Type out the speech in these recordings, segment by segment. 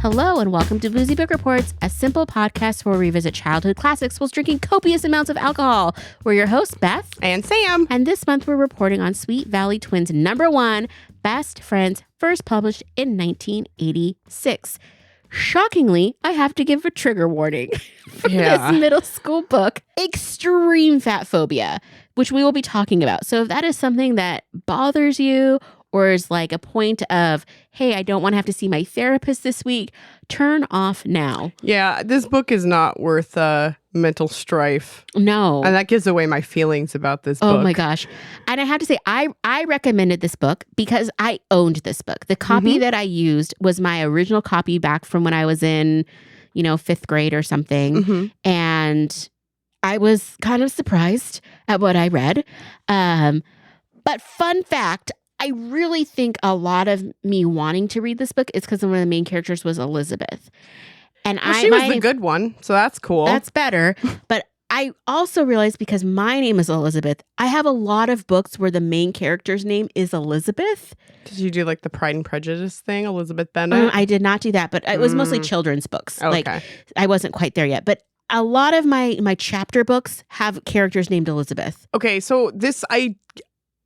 Hello and welcome to Boozy Book Reports, a simple podcast where we revisit childhood classics while drinking copious amounts of alcohol. We're your hosts, Beth and Sam. And this month we're reporting on Sweet Valley Twins' #1, Best Friends, first published in 1986. Shockingly, I have to give a trigger warning for this middle school book, extreme fat phobia, which we will be talking about. So if that is something that bothers you or is like a point of, hey, I don't want to have to see my therapist this week, turn off now. Yeah, this book is not worth mental strife. No. And that gives away my feelings about this book. Oh my gosh. And I have to say, I recommended this book because I owned this book. The copy that I used was my original copy back from when I was in, 5th grade or something. And I was kind of surprised at what I read. But fun fact, I really think a lot of me wanting to read this book is because one of the main characters was Elizabeth. And she was the good one, so that's cool. That's better. But I also realized because my name is Elizabeth, I have a lot of books where the main character's name is Elizabeth. Did you do like the Pride and Prejudice thing, Elizabeth Bennet? I did not do that, but it was mostly children's books. Okay. Like I wasn't quite there yet. But a lot of my chapter books have characters named Elizabeth. Okay, so this I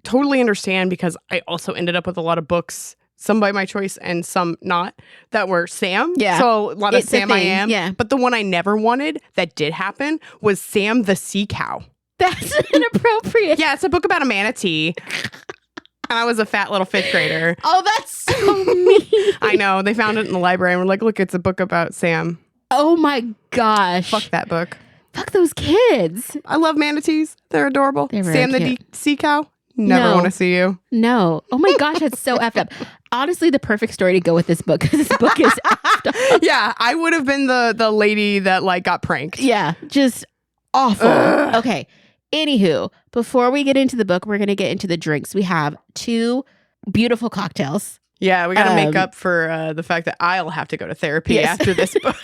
totally understand because I also ended up with a lot of books, some by my choice and some not, that were Sam. Yeah. So a lot of Sam I Am. Yeah. But the one I never wanted that did happen was Sam the Sea Cow. That's inappropriate. Yeah, it's a book about a manatee. And I was a fat little 5th grader. Oh, that's so mean. I know. They found it in the library and were like, look, it's a book about Sam. Oh my gosh. Fuck that book. Fuck those kids. I love manatees. They're adorable. They're very Sam the Sea Cow. Never want to see you. No. Oh my gosh, that's so effed up. Honestly, the perfect story to go with this book because this book is effed up. Yeah, I would have been the lady that like got pranked. Yeah, just awful. Ugh. Okay. Anywho, before we get into the book, we're going to get into the drinks. We have 2 beautiful cocktails. Yeah, we got to make up for the fact that I'll have to go to therapy after this book.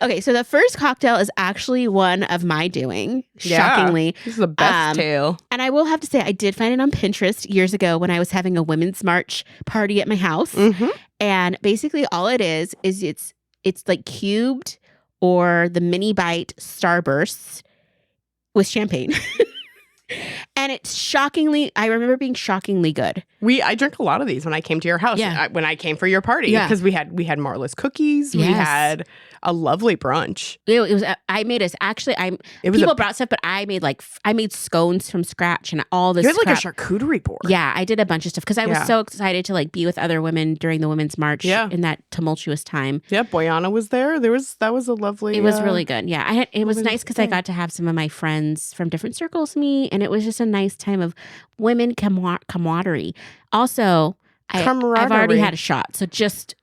Okay, so the first cocktail is actually one of my doing, shockingly. This is the best tale. And I will have to say, I did find it on Pinterest years ago when I was having a women's march party at my house. And basically all it is it's like cubed or the mini bite Starbursts with champagne. And it's shockingly, I remember being shockingly good. I drank a lot of these when I came to your house. Yeah. When I came for your party. Because we had Marla's cookies. Yes. We had a lovely brunch. It was. I made us actually. People brought stuff, but I made scones from scratch and all this. You had like crap. a charcuterie board. Yeah, I did a bunch of stuff because I was so excited to like be with other women during the Women's March in that tumultuous time. Yeah, Boyana was there. That was a lovely. It was really good. Yeah, it was nice because I got to have some of my friends from different circles meet, and it was just a nice time of women camaraderie. Also, I've already had a shot, so just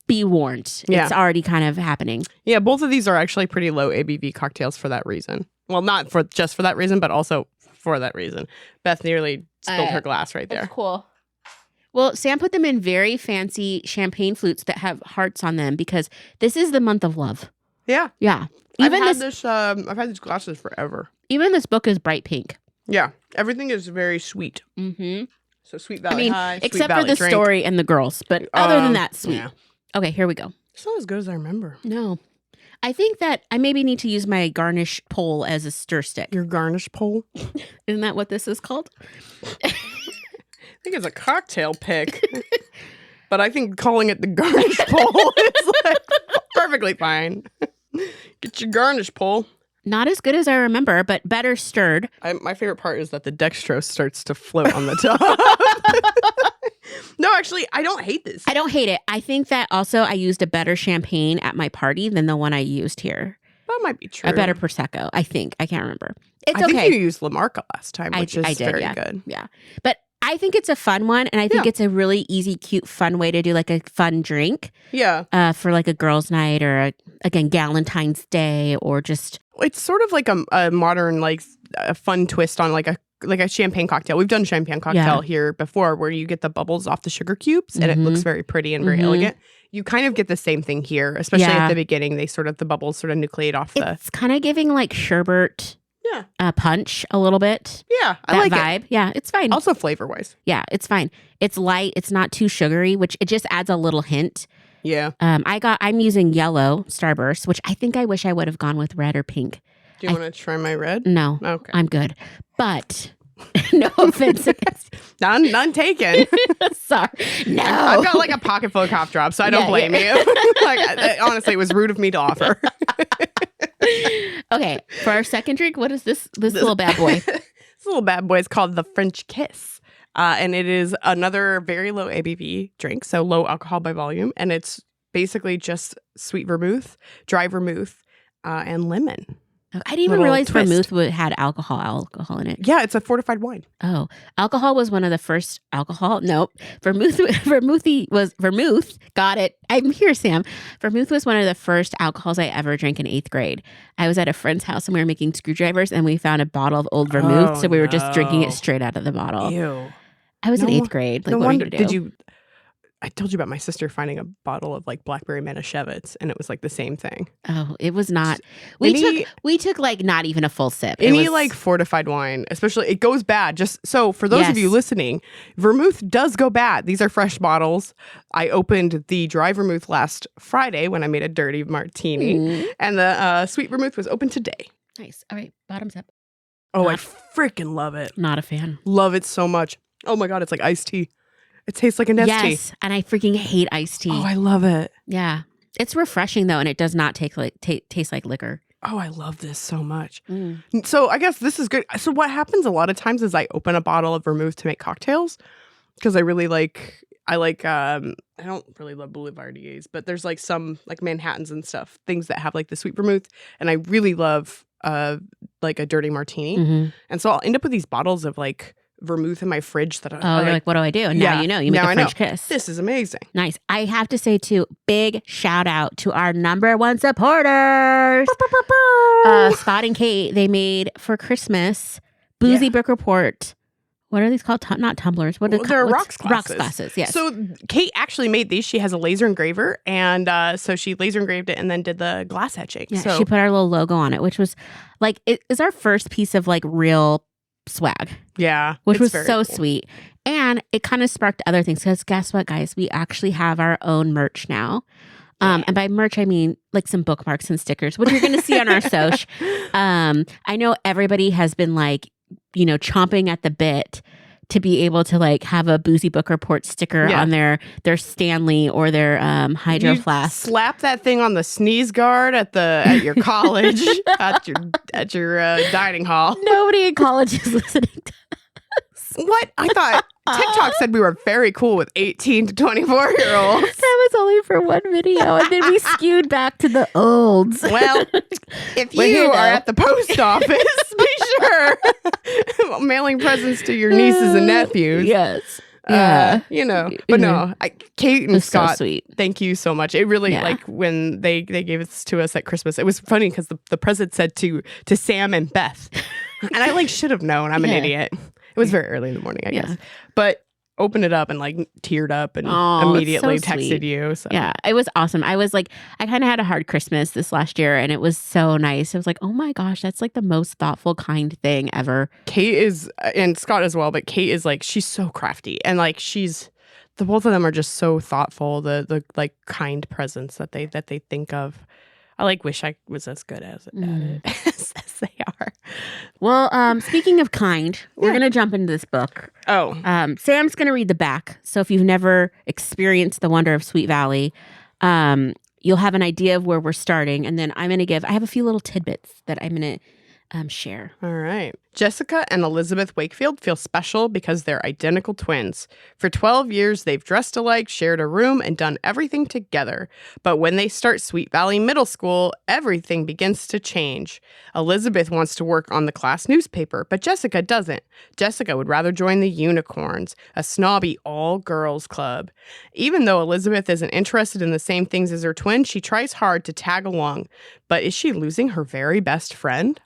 be warned. Yeah. It's already kind of happening. Yeah, both of these are actually pretty low ABV cocktails for that reason. Well, not for just for that reason, but also for that reason. Beth nearly spilled her glass right there. That's cool. Well, Sam put them in very fancy champagne flutes that have hearts on them because this is the month of love. Yeah. Yeah. I've had these glasses forever. Even this book is bright pink. Yeah. Everything is very sweet. So Sweet Valley High, except for the story and the girls. But other than that, sweet. Yeah. Okay, here we go. It's not as good as I remember. No. I think that I maybe need to use my garnish pole as a stir stick. Your garnish pole? Isn't that what this is called? I think it's a cocktail pick. But I think calling it the garnish pole is like perfectly fine. Get your garnish pole. Not as good as I remember, but better stirred. My favorite part is that the dextrose starts to float on the top. No, actually, I don't hate this. I don't hate it. I think that also I used a better champagne at my party than the one I used here. That might be true. A better Prosecco, I think. I can't remember. It's okay. I think you used La Marca last time, which is very good. Yeah. But I think it's a fun one, and I think it's a really easy, cute, fun way to do like a fun drink. Yeah. For like a girls' night or, again, Galentine's Day or just... It's sort of like a modern, like a fun twist on like a champagne cocktail. We've done champagne cocktail here before where you get the bubbles off the sugar cubes and it looks very pretty and very elegant. You kind of get the same thing here, especially at the beginning. The bubbles sort of nucleate off the... It's kind of giving like sherbet punch a little bit. Yeah, I that like vibe. It. Yeah, it's fine. Also flavor-wise. Yeah, it's fine. It's light. It's not too sugary, which it just adds a little hint. Yeah. I'm using yellow Starburst, which I wish I would have gone with red or pink. Do you want to try my red? No. Okay. I'm good. But no offense. None taken. Sorry. No. I've got like a pocket full of cough drops, so I don't blame you. Honestly, it was rude of me to offer. Okay. For our second drink, what is this little bad boy? This little bad boy is called the French Kiss. And it is another very low ABV drink, so low alcohol by volume. And it's basically just sweet vermouth, dry vermouth, and lemon. I didn't even realize vermouth had alcohol in it. Yeah, it's a fortified wine. Oh, alcohol was one of the first alcohol. Nope. Vermouth. Got it. I'm here, Sam. Vermouth was one of the first alcohols I ever drank in 8th grade. I was at a friend's house and we were making screwdrivers and we found a bottle of old vermouth. So we were just drinking it straight out of the bottle. Ew. I was in 8th grade. Like, no what wonder. are you gonna do? I told you about my sister finding a bottle of like blackberry Manischewitz, and it was like the same thing. Oh, it was not. We took like not even a full sip. Any like fortified wine, especially, it goes bad. Just so for those of you listening, vermouth does go bad. These are fresh bottles. I opened the dry vermouth last Friday when I made a dirty martini, and the sweet vermouth was open today. Nice. All right, bottoms up. Oh, I freaking love it. Not a fan. Love it so much. Oh my God, it's like iced tea. It tastes like a Nestea. Yes, and I freaking hate iced tea. Oh, I love it. Yeah. It's refreshing though, and it does not taste like liquor. Oh, I love this so much. So I guess this is good. So what happens a lot of times is I open a bottle of vermouth to make cocktails because I really like, I don't really love Boulevardiers, but there's like some like Manhattans and stuff, things that have like the sweet vermouth. And I really love like a dirty martini. Mm-hmm. And so I'll end up with these bottles of like vermouth in my fridge that you're like, what do I do? And now you know, you make a French kiss. This is amazing. Nice. I have to say too, big shout out to our #1 supporters. Scott and Kate, they made for Christmas Boozy Book Report. What are these called? Not tumblers. What are they called? They're rocks glasses. Rocks glasses, yes. So Kate actually made these. She has a laser engraver, and so she laser engraved it and then did the glass etching. Yeah, so she put our little logo on it, which was like, it is our first piece of like real swag. Yeah. Which was so cool. Sweet. And it kind of sparked other things because guess what, guys? We actually have our own merch now. And by merch, I mean like some bookmarks and stickers, which you're going to see on our soch. I know everybody has been like, you know, chomping at the bit to be able to like have a Boozy Book Report sticker on their Stanley or their Hydro Flask. Slap that thing on the sneeze guard at your college at your dining hall. Nobody in college is listening to us. What? I thought TikTok said we were very cool with 18 to 24-year-olds. That was only for one video, and then we skewed back to the olds. Well, if you are at the post office, be sure mailing presents to your nieces and nephews. Yes. You know, but no, Kate and Scott, so sweet. Thank you so much. It really like when they gave this to us at Christmas, it was funny because the present said to Sam and Beth, and I like should have known. I'm an idiot. It was very early in the morning, I guess, but opened it up and like teared up and immediately texted you. So. Yeah, it was awesome. I was like, I kind of had a hard Christmas this last year and it was so nice. I was like, oh my gosh, that's like the most thoughtful, kind thing ever. Kate is, and Scott as well, but Kate is like, she's so crafty and like the both of them are just so thoughtful, the like kind presents that they think of. I like wish I was as good as as they are. Well, speaking of kind, we're going to jump into this book. Oh. Sam's going to read the back. So if you've never experienced the wonder of Sweet Valley, you'll have an idea of where we're starting. And then I have a few little tidbits that I'm going to share. All right. Jessica and Elizabeth Wakefield feel special because they're identical twins. For 12 years, they've dressed alike, shared a room, and done everything together. But when they start Sweet Valley Middle School, everything begins to change. Elizabeth wants to work on the class newspaper, but Jessica doesn't. Jessica would rather join the Unicorns, a snobby all-girls club. Even though Elizabeth isn't interested in the same things as her twin, she tries hard to tag along. But is she losing her very best friend?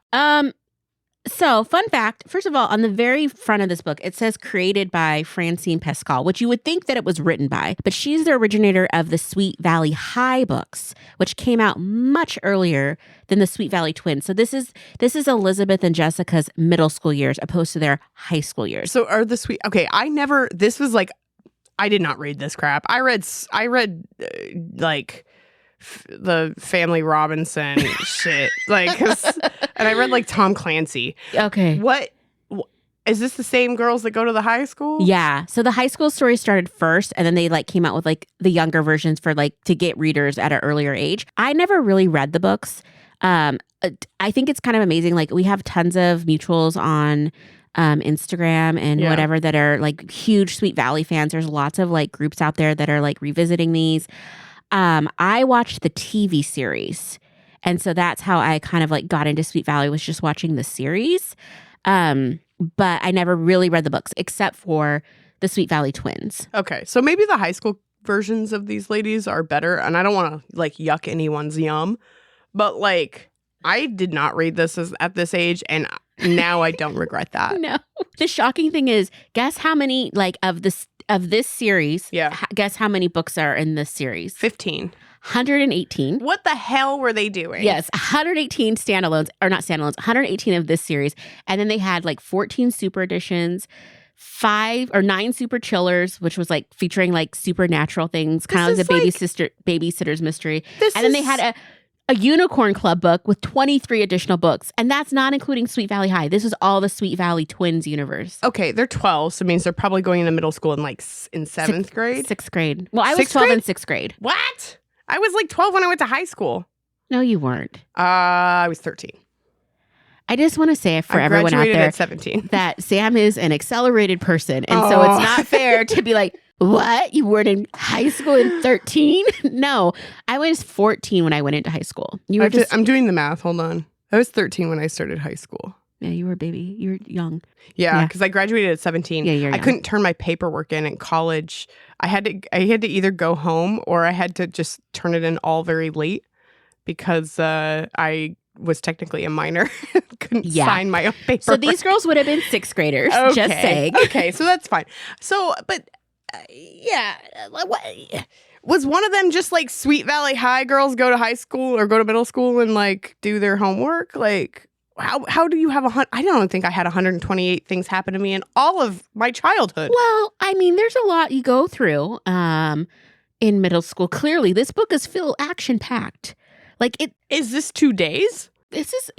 So, fun fact, first of all, on the very front of this book, it says created by Francine Pascal, which you would think that it was written by, but she's the originator of the Sweet Valley High books, which came out much earlier than the Sweet Valley Twins. So this is Elizabeth and Jessica's middle school years opposed to their high school years. So are the this was like, I did not read this crap. I read like the Family Robinson shit, like, and I read like Tom Clancy. Okay. What is this? The same girls that go to the high school? Yeah. So the high school story started first, and then they like came out with like the younger versions for like to get readers at an earlier age. I never really read the books. I think it's kind of amazing. Like we have tons of mutuals on Instagram and whatever that are like huge Sweet Valley fans. There's lots of like groups out there that are like revisiting these. I watched the TV series, and so that's how I kind of like got into Sweet Valley, was just watching the series. But I never really read the books except for the Sweet Valley twins. Okay, so maybe the high school versions of these ladies are better, and I don't want to like yuck anyone's yum, but like I did not read this at this age, and now I don't regret that. No. The shocking thing is, guess how many like of this series? Yeah. Guess how many books are in this series? 15. 118. What the hell were they doing? Yes, 118 standalones, or not standalones, 118 of this series. And then they had like 14 super editions, 5 or 9 super chillers, which was like featuring like supernatural things, kind of like the babysitter's mystery. And then they had a unicorn club book with 23 additional books. And that's not including Sweet Valley High. This is all the Sweet Valley twins universe. Okay, they're 12, so it means they're probably going into middle school in like in 7th grade? 6th grade. Well, I was 12 in 6th grade. What? I was like 12 when I went to high school. No, you weren't. I was 13. I just want to say for everyone out there at 17. that Sam is an accelerated person. And so it's not fair to be like, what? You weren't in high school in 13? No, I was 14 when I went into high school. You were I'm doing the math. Hold on. I was 13 when I started high school. Yeah, you were a baby. You were young. Yeah, because I graduated at 17. Yeah, you're young. I couldn't turn my paperwork in college. I had to either go home or I had to just turn it in all very late because I was technically a minor. Couldn't sign my own paperwork. So these girls would have been 6th graders. Okay. Just saying. Okay, so that's fine. So, but was one of them just like Sweet Valley High girls go to high school or go to middle school and like do their homework? Like, how do you have I don't think I had 128 things happen to me in all of my childhood. Well, I mean, there's a lot you go through in middle school. Clearly, this book is action packed. Like it is. This 2 days? This is,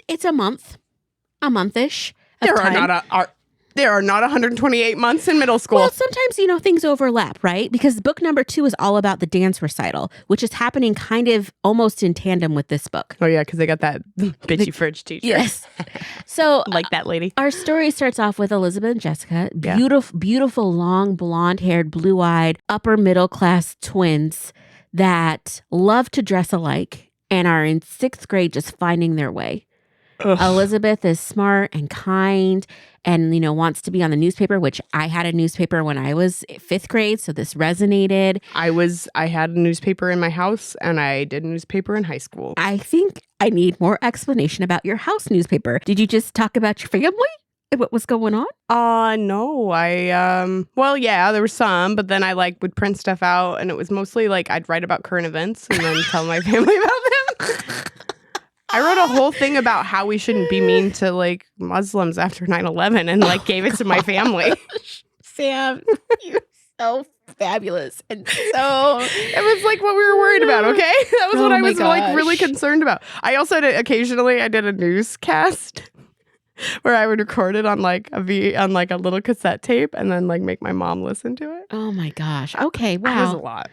it's a month-ish. There are not 128 months in middle school. Well, sometimes, things overlap, right? Because book number 2 is all about the dance recital, which is happening kind of almost in tandem with this book. Oh, yeah, because they got that bitchy fridge teacher. Yes. So, like that lady. Our story starts off with Elizabeth and Jessica, beautiful, long, blonde-haired, blue-eyed, upper-middle-class twins that love to dress alike and are in 6th grade just finding their way. Ugh. Elizabeth is smart and kind and, wants to be on the newspaper, which I had a newspaper when I was 5th grade. So this resonated. I had a newspaper in my house and I did a newspaper in high school. I think I need more explanation about your house newspaper. Did you just talk about your family and what was going on? No, well, yeah, there was some, but then I would print stuff out and it was mostly I'd write about current events and then tell my family about them. I wrote a whole thing about how we shouldn't be mean to Muslims after 9/11 and gave it to my family. Sam, you're so fabulous. And so it was what we were worried about, okay? That was what I was really concerned about. I also occasionally I did a newscast where I would record it on a little cassette tape and then make my mom listen to it. Oh my gosh. Okay, wow. That was a lot.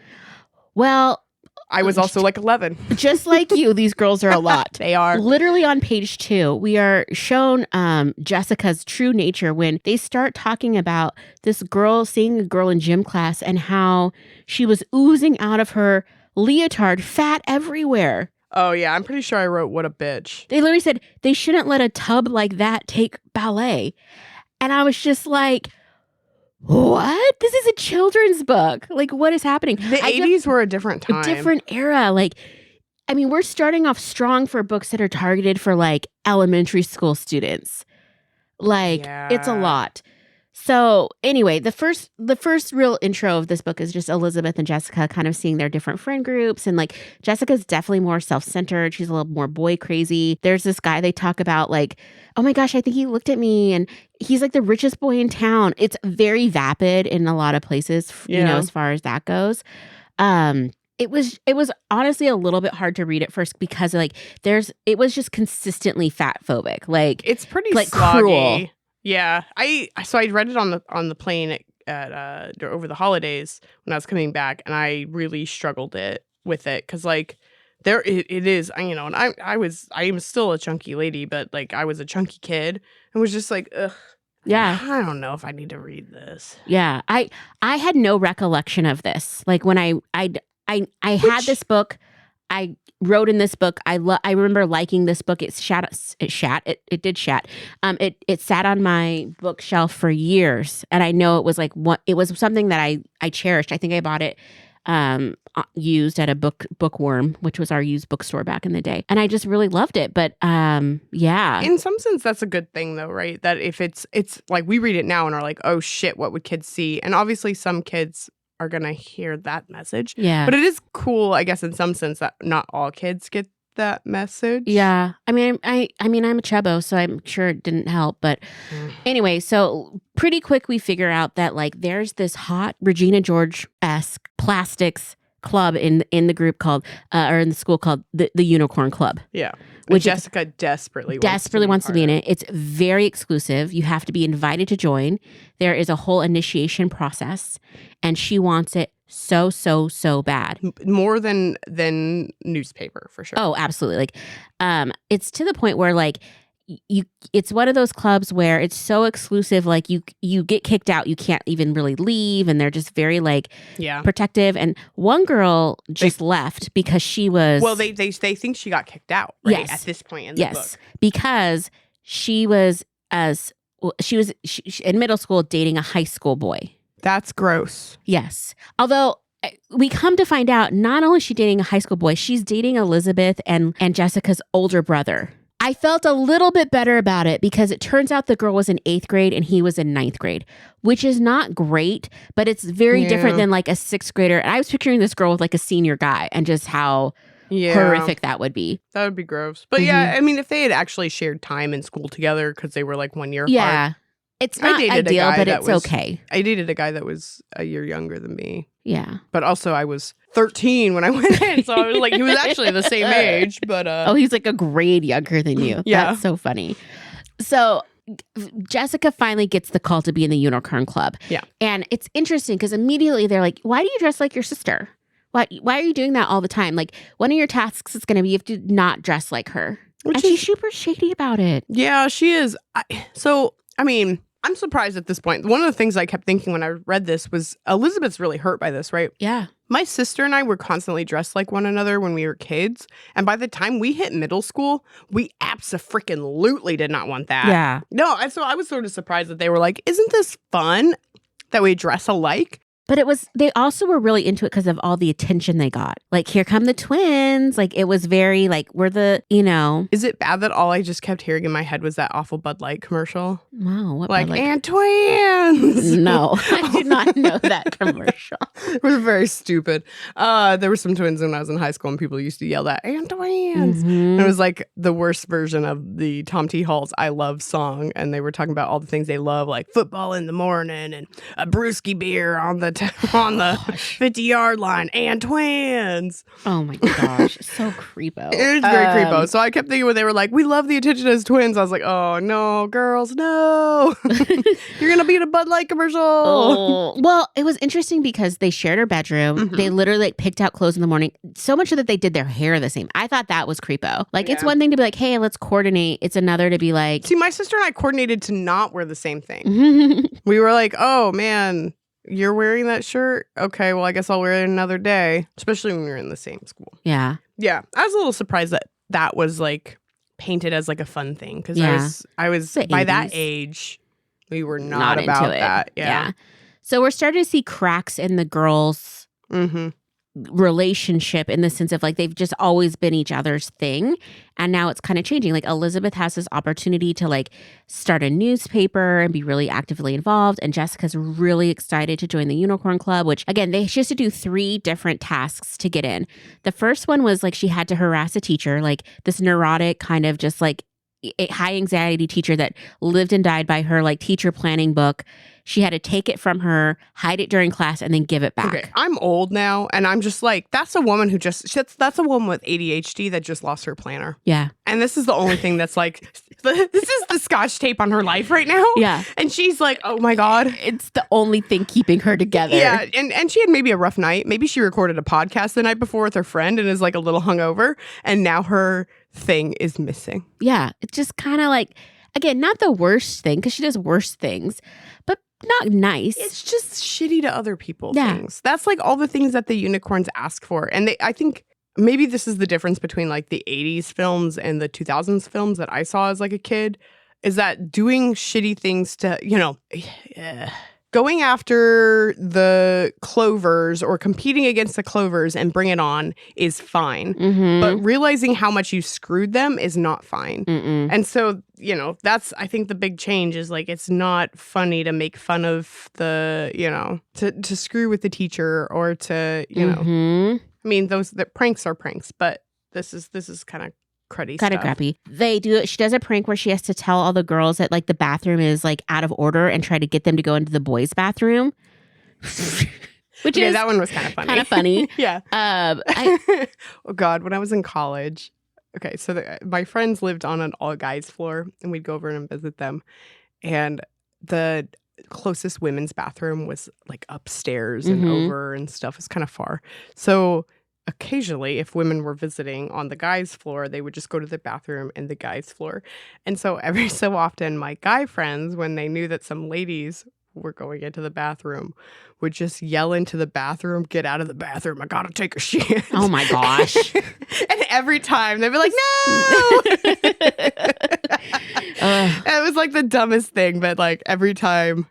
Well, I was also 11. Just like you, these girls are a lot. They are. Literally on page 2, we are shown Jessica's true nature when they start talking about this girl, seeing a girl in gym class and how she was oozing out of her leotard, fat everywhere. Oh, yeah. I'm pretty sure I wrote, what a bitch. They literally said they shouldn't let a tub like that take ballet. And I was just like, what? This is a children's book. What is happening? The 80s were a different time. A different era. We're starting off strong for books that are targeted for elementary school students. It's a lot. So anyway, the first real intro of this book is just Elizabeth and Jessica kind of seeing their different friend groups. And like Jessica's definitely more self-centered. She's a little more boy crazy. There's this guy they talk about like, oh my gosh, I think he looked at me and he's like the richest boy in town. It's very vapid in a lot of places, you know, as far as that goes. It was honestly a little bit hard to read at first because like it was just consistently fat phobic. Like it's pretty like sloggy. cruel. Yeah, I read it on the plane at over the holidays when I was coming back, and I really struggled with it because like it is, you know, and I am still a chunky lady, but like I was a chunky kid and was just like, ugh. Yeah, I don't know if I need to read this. Yeah, I had no recollection of this. Like when I had this book, I wrote in this book. I remember liking this book. It did shat. It sat on my bookshelf for years, and I know it was like it was something that I cherished. I think I bought it used at a bookworm, which was our used bookstore back in the day, and I just really loved it. But yeah, in some sense, that's a good thing, though, right? That if it's like we read it now and are like, oh shit, what would kids see? And obviously, some kids are gonna hear that message. Yeah. But it is cool, I guess, in some sense that not all kids get that message. Yeah. I mean, I'm a chubbo, so I'm sure it didn't help. But anyway, so pretty quick we figure out that like there's this hot Regina George-esque plastics club in the group called or in the school called the Unicorn Club. Yeah. Which Jessica desperately wants to be in it. It's very exclusive. You have to be invited to join. There is a whole initiation process, and she wants it so bad. More than newspaper, for sure. Oh, absolutely. Like, it's to the point where like it's one of those clubs where it's so exclusive, like you get kicked out, you can't even really leave, and they're just very like protective. And one girl just left because she was they think she got kicked out, right? Yes. At this point in the book. Because she was in middle school dating a high school boy. That's gross. Yes. Although we come to find out not only is she dating a high school boy, she's dating Elizabeth and Jessica's older brother. I felt a little bit better about it because it turns out the girl was in 8th grade and he was in 9th grade, which is not great, but it's very different than like a 6th grader. And I was picturing this girl with like a senior guy and just how horrific that would be. That would be gross. But yeah, I mean, if they had actually shared time in school together because they were like 1 year apart. Yeah. It's not ideal, but it's okay. I dated a guy that was a year younger than me. Yeah. But also I was 13 when I went in. So I was like, he was actually the same age. But oh, he's like a grade younger than you. Yeah. That's so funny. So Jessica finally gets the call to be in the Unicorn Club. Yeah. And it's interesting because immediately they're like, why do you dress like your sister? Why are you doing that all the time? Like one of your tasks is going to be you have to not dress like her. And she's super shady about it. Yeah, she is. I mean, I'm surprised at this point. One of the things I kept thinking when I read this was Elizabeth's really hurt by this, right? Yeah. My sister and I were constantly dressed like one another when we were kids. And by the time we hit middle school, we abso-freaking-lutely did not want that. Yeah. No, so I was sort of surprised that they were like, isn't this fun that we dress alike? But they also were really into it because of all the attention they got. Like, here come the twins. Like, it was very, like, we're the, you know. Is it bad that all I just kept hearing in my head was that awful Bud Light commercial? Wow. What like, and twins. No, I did not know that commercial. It was very stupid. There were some twins when I was in high school and people used to yell that, and twins. And it was like the worst version of the Tom T. Hall's I Love song. And they were talking about all the things they love, like football in the morning and a brewski beer on the 50-yard line and twins. Oh my gosh. So creepo. It was very creepo. So I kept thinking when they were like, we love the attention as twins. I was like, oh no, girls, no. You're going to be in a Bud Light commercial. Oh. Well, it was interesting because they shared her bedroom. Mm-hmm. They literally like, picked out clothes in the morning. So much so that they did their hair the same. I thought that was creepo. Like it's one thing to be like, hey, let's coordinate. It's another to be like. See, my sister and I coordinated to not wear the same thing. We were like, oh man. You're wearing that shirt? Okay, well, I guess I'll wear it another day, especially when we were in the same school. Yeah. Yeah. I was a little surprised that was like painted as like a fun thing because I was by that age, we were not about that. Yeah. So we're starting to see cracks in the girls' relationship in the sense of like they've just always been each other's thing, and now it's kind of changing. Like Elizabeth has this opportunity to like start a newspaper and be really actively involved, and Jessica's really excited to join the Unicorn Club, which again she has to do 3 different tasks to get in. The first one was like she had to harass a teacher, like this neurotic kind of just like a high anxiety teacher that lived and died by her like teacher planning book. She had to take it from her, hide it during class, and then give it back. Okay, I'm old now, and I'm just like, that's a woman who that's a woman with ADHD that just lost her planner. Yeah. And this is the only thing that's like, this is the scotch tape on her life right now. Yeah. And she's like, oh my God. It's the only thing keeping her together. Yeah. And she had maybe a rough night. Maybe she recorded a podcast the night before with her friend and is like a little hungover. And now her thing is missing. Yeah. It's just kind of like, again, not the worst thing because she does worse things, but not nice. It's just shitty to other people Yeah. things. That's like all the things that the unicorns ask for. And I think maybe this is the difference between like the 80s films and the 2000s films that I saw as like a kid, is that doing shitty things to, going after the Clovers or competing against the Clovers and bring it on is fine. Mm-hmm. But realizing how much you screwed them is not fine. Mm-mm. And so, that's, I think the big change is like, it's not funny to make fun of the, to screw with the teacher or to, Mm-hmm. I mean, the pranks are pranks, but this is kind of cruddy Kind of crappy. They do it. She does a prank where she has to tell all the girls that like the bathroom is like out of order and try to get them to go into the boys' bathroom. Which is that one was kind of funny. Kind of funny. Yeah. Oh God, when I was in college. Okay, so my friends lived on an all guys floor, and we'd go over and visit them, and the closest women's bathroom was like upstairs and over and stuff. It's kind of far. So occasionally, if women were visiting on the guys' floor, they would just go to the bathroom in the guys' floor. And so every so often, my guy friends, when they knew that some ladies were going into the bathroom, would just yell into the bathroom, "Get out of the bathroom. I gotta take a shit." Oh my gosh. And every time they'd be like, "No!" It was like the dumbest thing, but like every time,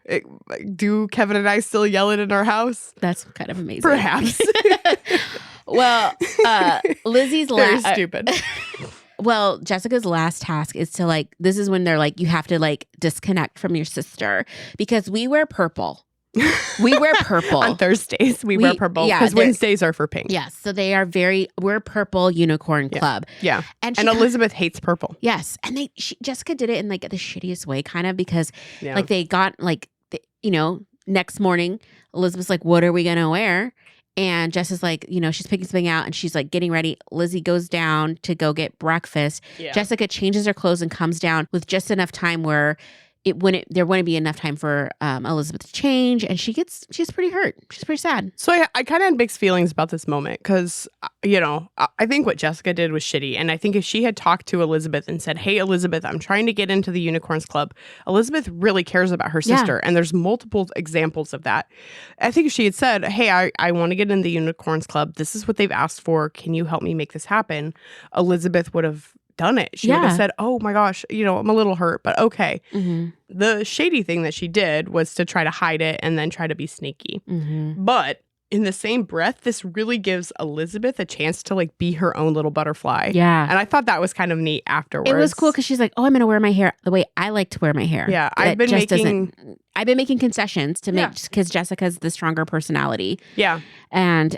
do Kevin and I still yell it in our house? That's kind of amazing. Perhaps. Well, Lizzie's very stupid. Well, Jessica's last task is to like, this is when they're like, you have to like disconnect from your sister because we wear purple. We wear purple. On Thursdays, we wear purple because Wednesdays are for pink. Yes. So they are we're purple unicorn club. Yeah. And Elizabeth hates purple. Yes. And Jessica did it in like the shittiest way kind of because like they got like, next morning, Elizabeth's like, what are we going to wear? And Jess is like, she's picking something out and she's like getting ready. Lizzie goes down to go get breakfast. Yeah. Jessica changes her clothes and comes down with just enough time where there wouldn't be enough time for Elizabeth to change. And she's pretty hurt. She's pretty sad. So I kind of had mixed feelings about this moment because, I think what Jessica did was shitty. And I think if she had talked to Elizabeth and said, "Hey, Elizabeth, I'm trying to get into the Unicorns Club." Elizabeth really cares about her sister. And there's multiple examples of that. I think if she had said, "Hey, I want to get in the Unicorns Club. This is what they've asked for. Can you help me make this happen?" Elizabeth would have done it. She would have said, "Oh my gosh, I'm a little hurt, but okay." Mm-hmm. The shady thing that she did was to try to hide it and then try to be sneaky. Mm-hmm. But in the same breath, this really gives Elizabeth a chance to like be her own little butterfly. Yeah. And I thought that was kind of neat afterwards. It was cool because she's like, "Oh, I'm going to wear my hair the way I like to wear my hair." Yeah. I've been making concessions to make, because Jessica's the stronger personality. Yeah. And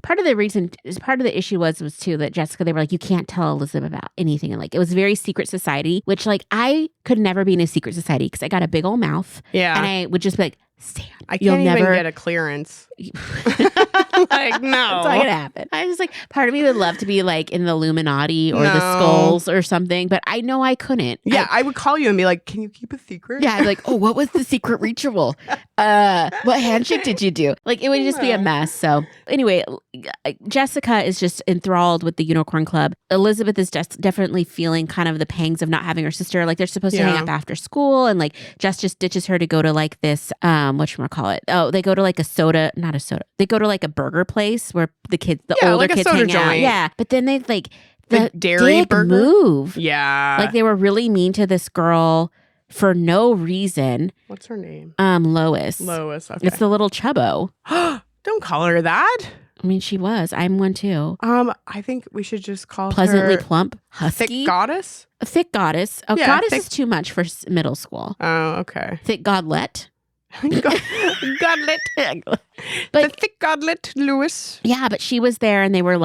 part of the issue was too that Jessica, they were like, you can't tell Elizabeth about anything. And like, it was very secret society, which like I could never be in a secret society because I got a big old mouth. Yeah. And I would just be like, "Sam, I can't even get a clearance." Like, no. It's not gonna happen. I was like, part of me would love to be like in the Illuminati or the Skulls or something, but I know I couldn't. Yeah, I would call you and be like, "Can you keep a secret?" Yeah, I'd be like, "Oh, what was the secret ritual? What handshake did you do?" Like, it would just be a mess. So anyway, Jessica is just enthralled with the Unicorn Club. Elizabeth is just definitely feeling kind of the pangs of not having her sister. Like, they're supposed to hang out after school, and like Jess just ditches her to go to like this whatchamacallit. Oh, they go to like not a soda. They go to like a burger place where the older like kids hang out. Yeah, but then they like the dairy burger move. Yeah, like they were really mean to this girl for no reason. What's her name? Lois. Okay. It's the little chubbo. Don't call her that. I mean, she was. I'm one too. I think we should just call Pleasantly her plump, husky. thick goddess. A thick goddess. A goddess is too much for middle school. Oh, okay. Thick godlet. Godlet. But the thick godlet, Lewis. Yeah, but she was there, and they were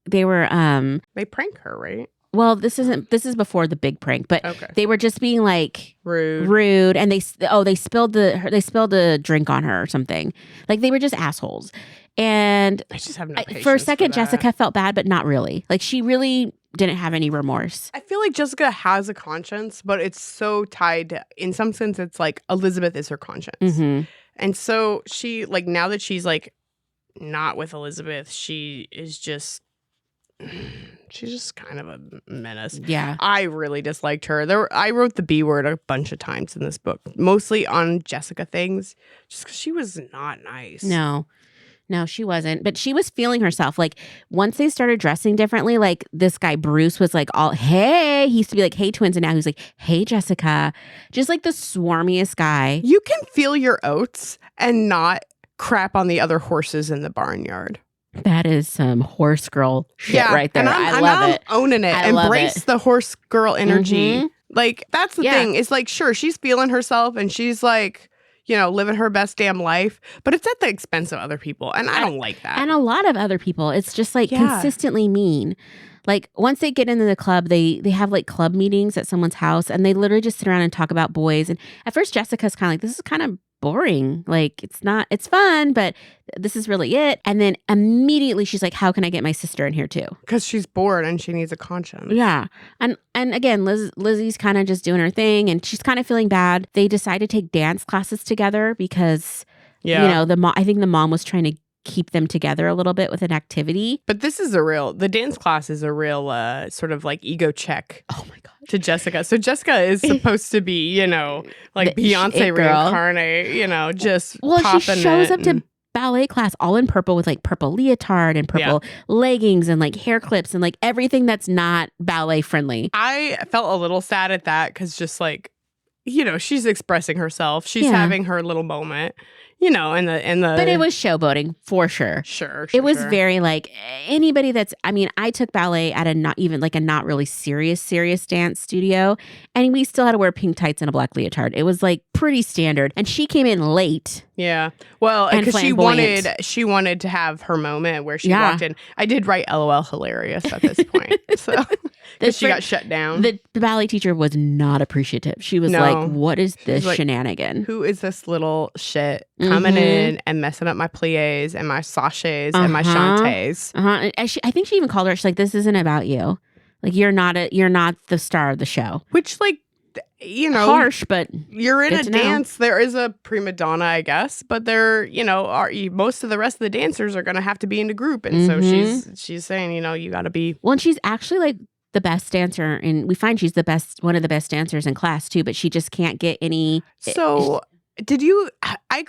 they prank her, right? Well, this is before the big prank, but they were just being like rude, and they spilled the drink on her or something. Like they were just assholes. And I just have no patience for a second, for that. Jessica felt bad, but not really. Like she really didn't have any remorse. I feel like Jessica has a conscience, but it's so tied to, in some sense, it's like Elizabeth is her conscience. Mm-hmm. And so she, like, now that she's like not with Elizabeth, she's just kind of a menace. Yeah. I really disliked her. I wrote the B word a bunch of times in this book, mostly on Jessica things, just because she was not nice. No, she wasn't. But she was feeling herself. Like, once they started dressing differently, like, this guy, Bruce, was like, hey. He used to be like, hey, twins. And now he's like, hey, Jessica. Just like the swarmiest guy. You can feel your oats and not crap on the other horses in the barnyard. That is some horse girl shit right there. And I love it. Owning it. Embrace the horse girl energy. Mm-hmm. Like, that's the thing. It's like, sure, she's feeling herself and she's like, you know, living her best damn life, but it's at the expense of other people. And I don't like that. And a lot of other people. It's just like consistently mean. Like once they get into the club, they have like club meetings at someone's house and they literally just sit around and talk about boys. And at first Jessica's kind of like, this is kind of boring. Like it's fun, but this is really it. And then immediately she's like, how can I get my sister in here too? Because she's bored and she needs a conscience. Yeah. And again, Lizzie's kind of just doing her thing and she's kind of feeling bad. They decide to take dance classes together because, you know, I think the mom was trying to keep them together a little bit with an activity. But the dance class is a real sort of like ego check. Oh my God. To Jessica. So Jessica is supposed to be, you know, like Beyonce reincarnate, you know, just popping she shows up to ballet class all in purple with like purple leotard and purple leggings and like hair clips and like everything that's not ballet friendly. I felt a little sad at that because just like, you know, she's expressing herself. She's having her little moment. You know, and the But it was showboating for sure. Sure. It was very like anybody that's, I mean, I took ballet at a not really serious dance studio and we still had to wear pink tights and a black leotard. It was like pretty standard. And she came in late. Yeah. Well, because she wanted to have her moment where she walked in. I did write LOL hilarious at this point. So because she got shut down. The ballet teacher was not appreciative. She was like, what is this shenanigan? Who is this little shit coming in and messing up my pliés and my sachets and my chantés? I think she even called her. She's like, this isn't about you. Like, you're not the star of the show. Which, like, you know, harsh, but you're in a dance. There is a prima donna, I guess, but there, you know, most of the rest of the dancers are going to have to be in a group, and so she's saying, you know, you got to be. Well, and she's actually like the best dancer, and we find she's one of the best dancers in class too, but she just can't get any. So, I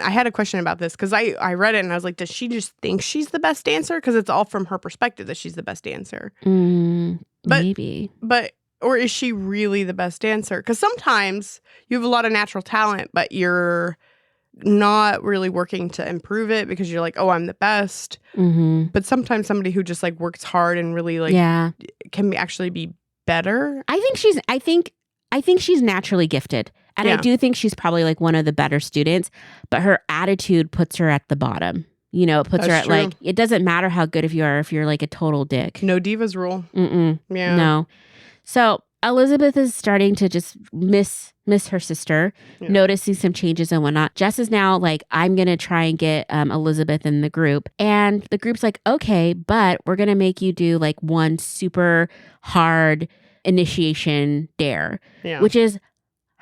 had a question about this because I read it and I was like, does she just think she's the best dancer? Because it's all from her perspective that she's the best dancer. Maybe. But. Or is she really the best dancer? Because sometimes you have a lot of natural talent, but you're not really working to improve it because you're like, oh, I'm the best. But sometimes somebody who just like works hard and really like can actually be better. I think she's naturally gifted. And I do think she's probably like one of the better students, but her attitude puts her at the bottom. You know, it puts her at like, it doesn't matter how good you are if you're like a total dick. No divas rule. Yeah. No. So Elizabeth is starting to just miss her sister, noticing some changes and whatnot. Jess is now like, I'm going to try and get Elizabeth in the group. And the group's like, okay, but we're going to make you do like one super hard initiation dare, which is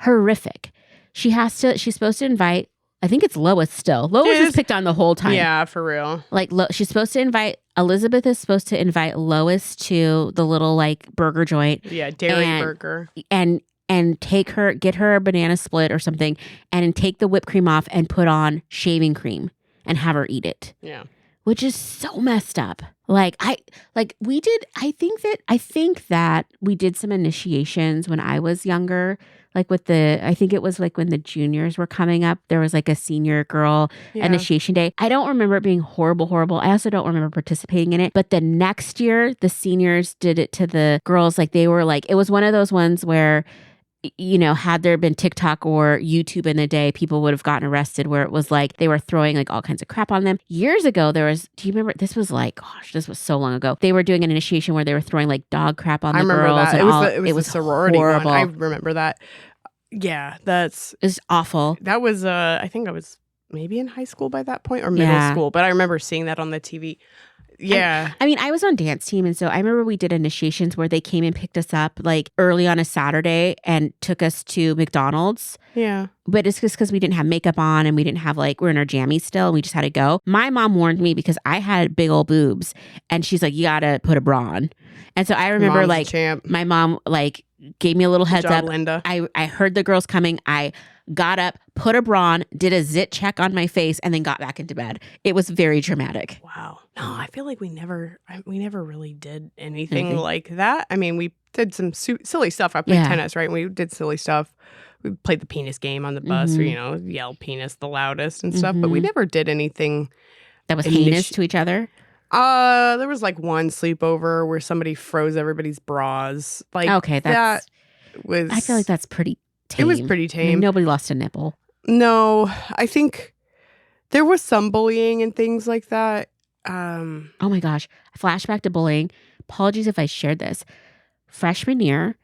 horrific. She's supposed to invite, I think it's Lois still. Lois is picked on the whole time. Yeah, for real. Like she's supposed to invite, Elizabeth is supposed to invite Lois to the little like burger joint. Yeah, dairy burger. And get her a banana split or something and take the whipped cream off and put on shaving cream and have her eat it. Yeah. Which is so messed up. I think that we did some initiations when I was younger. like I think it was like when the juniors were coming up, there was like a senior girl initiation day. I don't remember it being horrible. I also don't remember participating in it. But the next year, the seniors did it to the girls. Like they were like, it was one of those ones where, you know, had there been TikTok or YouTube in the day, people would have gotten arrested, where it was like they were throwing like all kinds of crap on them. Years ago, do you remember? This was like, gosh, this was so long ago. They were doing an initiation where they were throwing like dog crap on the girls. That. And it was a sorority horrible. One. I remember that. Yeah, it's awful. That was, I think I was maybe in high school by that point or middle school, but I remember seeing that on the TV. Yeah. I mean, I was on dance team. And so I remember we did initiations where they came and picked us up like early on a Saturday and took us to McDonald's. Yeah. But it's just because we didn't have makeup on and we didn't have we're in our jammies still. And we just had to go. My mom warned me because I had big old boobs and she's like, you got to put a bra on. And so I remember my mom gave me a little heads up. Linda. I heard the girls coming. I got up, put a bra on, did a zit check on my face, and then got back into bed. It was very dramatic. Wow. No, I feel like we never really did anything like that. I mean, we did some silly stuff. I played tennis, right? We did silly stuff. We played the penis game on the bus, or yell penis the loudest and stuff. But we never did anything that was heinous to each other. There was like one sleepover where somebody froze everybody's bras. Like, okay, that was. I feel like that's pretty tame. It was pretty tame. I mean, nobody lost a nipple. No, I think there was some bullying and things like that. Oh my gosh. Flashback to bullying. Apologies if I shared this. Freshman year,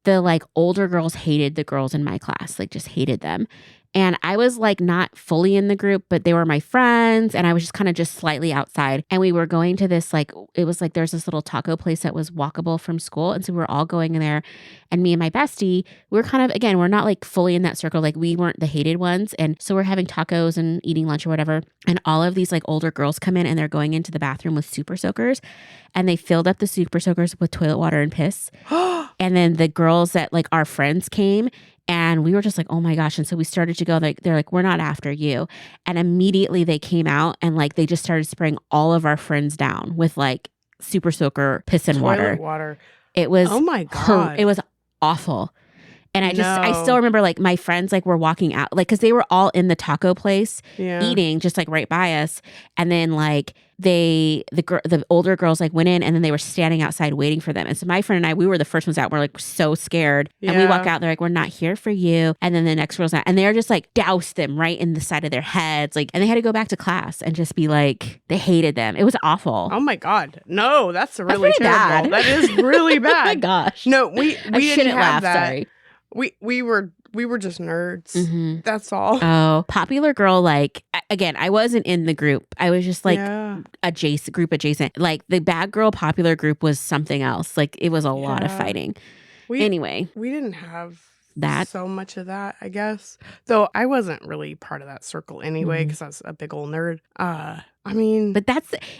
the older girls hated the girls in my class, just hated them. And I was not fully in the group, but they were my friends. And I was just kind of just slightly outside. And we were going to this, it was there's this little taco place that was walkable from school. And so we were all going in there. And me and my bestie, we were kind of, again, we're not fully in that circle. We weren't the hated ones. And so we're having tacos and eating lunch or whatever. And all of these older girls come in and they're going into the bathroom with super soakers. And they filled up the super soakers with toilet water and piss. And then the girls that our friends came. And we were just oh my gosh. And so we started to go, they're we're not after you. And immediately they came out and they just started spraying all of our friends down with super soaker piss and water. It was, oh my God. It was awful. And I still remember my friends were walking out because they were all in the taco place eating just right by us. And then the older girls went in and then they were standing outside waiting for them. And so my friend and I, we were the first ones out. We're so scared. Yeah. And we walk out, they're we're not here for you. And then the next girl's out and they're just doused them right in the side of their heads. And they had to go back to class and just be they hated them. It was awful. Oh my God. No, that's really terrible. Bad. That is really bad. Oh my gosh. No, we didn't have laugh, that. Sorry. We were just nerds. That's all. Oh, popular girl. Again, I wasn't in the group. I was just adjacent. The bad girl popular group was something else. It was a lot of fighting. Anyway, we didn't have that so much of that, I guess. Though I wasn't really part of that circle anyway because I was a big old nerd. I mean, but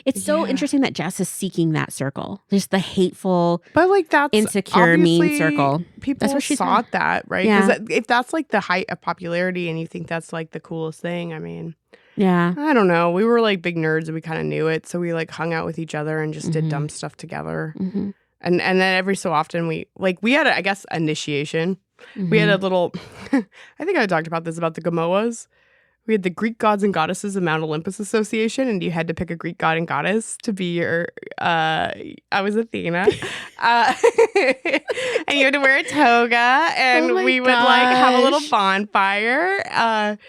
it's so interesting that Jess is seeking that circle, just the hateful, but that's insecure, mean circle. People that's what she sought that, right? Because if that's the height of popularity, and you think that's the coolest thing, I mean, yeah, I don't know. We were big nerds, and we kind of knew it, so we hung out with each other and just did dumb stuff together. And then every so often we had I guess initiation. We had a little. I think I talked about this about the Gamoas. We had the Greek Gods and Goddesses of Mount Olympus Association, and you had to pick a Greek god and goddess to be your. I was Athena, and you had to wear a toga, and we would have a little bonfire.